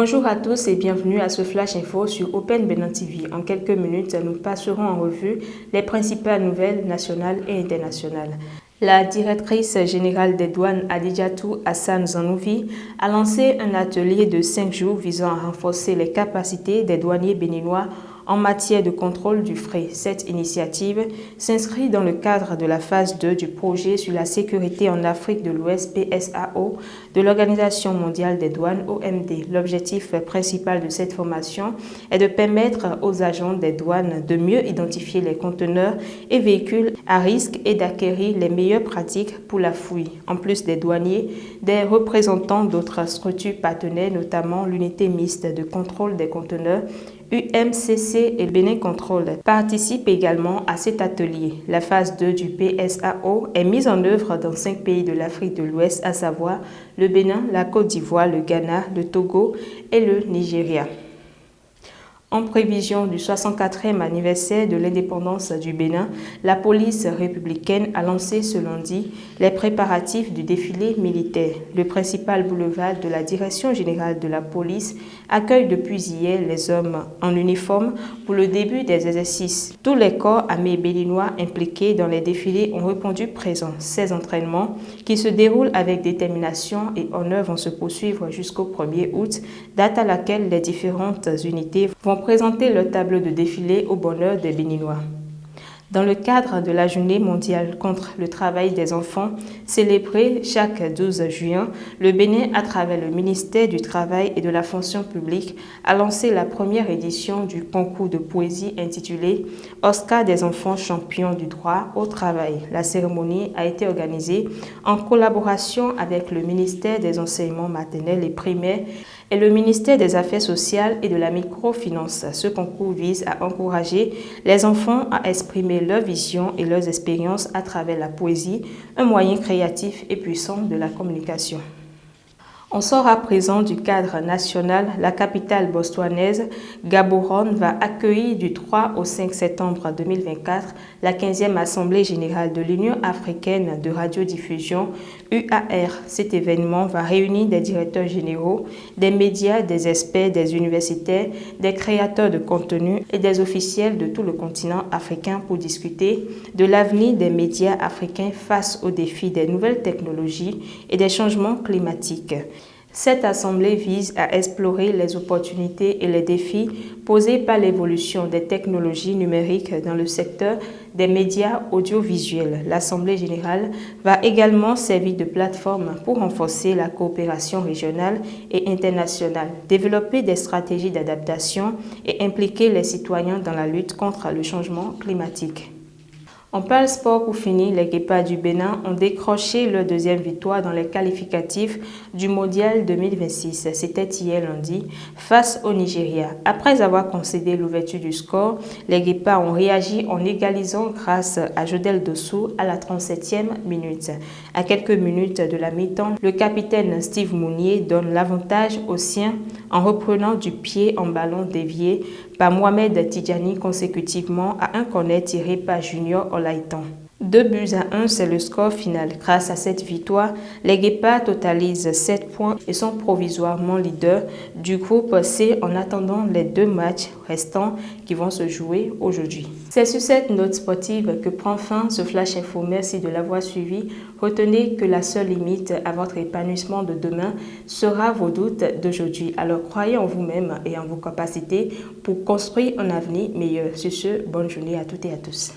Bonjour à tous et bienvenue à ce Flash Info sur Open Benin TV. En quelques minutes, nous passerons en revue les principales nouvelles nationales et internationales. La directrice générale des douanes Adidjatou Hassan Zanouvi a lancé un atelier de 5 jours visant à renforcer les capacités des douaniers béninois en matière de contrôle du fret. Cette initiative s'inscrit dans le cadre de la phase 2 du projet sur la sécurité en Afrique de l'Ouest PSAO de l'Organisation mondiale des douanes OMD. L'objectif principal de cette formation est de permettre aux agents des douanes de mieux identifier les conteneurs et véhicules à risque et d'acquérir les meilleures pratiques pour la fouille. En plus des douaniers, des représentants d'autres structures partenaires, notamment l'unité mixte de contrôle des conteneurs UMCC et Benin Control participent également à cet atelier. La phase 2 du PSAO est mise en œuvre dans 5 pays de l'Afrique de l'Ouest, à savoir le Bénin, la Côte d'Ivoire, le Ghana, le Togo et le Nigeria. En prévision du 64e anniversaire de l'indépendance du Bénin, la police républicaine a lancé ce lundi les préparatifs du défilé militaire. Le principal boulevard de la Direction générale de la police accueille depuis hier les hommes en uniforme pour le début des exercices. Tous les corps armés béninois impliqués dans les défilés ont répondu présents. Ces entraînements, qui se déroulent avec détermination et honneur, vont se poursuivre jusqu'au 1er août, date à laquelle les différentes unités vont présenter leur tableau de défilé au bonheur des Béninois. Dans le cadre de la Journée mondiale contre le travail des enfants, célébrée chaque 12 juin, le Bénin, à travers le ministère du Travail et de la Fonction publique, a lancé la première édition du concours de poésie intitulé « Oscar des enfants champions du droit au travail ». La cérémonie a été organisée en collaboration avec le ministère des Enseignements maternels et primaires et le ministère des Affaires sociales et de la microfinance. Ce concours vise à encourager les enfants à exprimer leurs visions et leurs expériences à travers la poésie, un moyen créatif et puissant de la communication. On sort à présent du cadre national. La capitale botswanaise, Gaborone, va accueillir du 3 au 5 septembre 2024 la 15e Assemblée générale de l'Union africaine de radiodiffusion, UAR. Cet événement va réunir des directeurs généraux, des médias, des experts, des universitaires, des créateurs de contenu et des officiels de tout le continent africain pour discuter de l'avenir des médias africains face aux défis des nouvelles technologies et des changements climatiques. Cette assemblée vise à explorer les opportunités et les défis posés par l'évolution des technologies numériques dans le secteur des médias audiovisuels. L'Assemblée générale va également servir de plateforme pour renforcer la coopération régionale et internationale, développer des stratégies d'adaptation et impliquer les citoyens dans la lutte contre le changement climatique. On parle sport pour finir. Les Guépards du Bénin ont décroché leur deuxième victoire dans les qualificatifs du Mondial 2026. C'était hier lundi face au Nigeria. Après avoir concédé l'ouverture du score, les Guépards ont réagi en égalisant grâce à Jodel Dossou à la 37e minute. À quelques minutes de la mi-temps, le capitaine Steve Mounier donne l'avantage aux siens en reprenant du pied en ballon dévié par Mohamed Tidjani consécutivement à un corner tiré par Junior Olaitan. 2-1, c'est le score final. Grâce à cette victoire, les Guépards totalisent 7 points et sont provisoirement leaders du groupe C en attendant les 2 matchs restants qui vont se jouer aujourd'hui. C'est sur cette note sportive que prend fin ce Flash Info. Merci de l'avoir suivi. Retenez que la seule limite à votre épanouissement de demain sera vos doutes d'aujourd'hui. Alors croyez en vous-même et en vos capacités pour construire un avenir meilleur. Sur ce, bonne journée à toutes et à tous.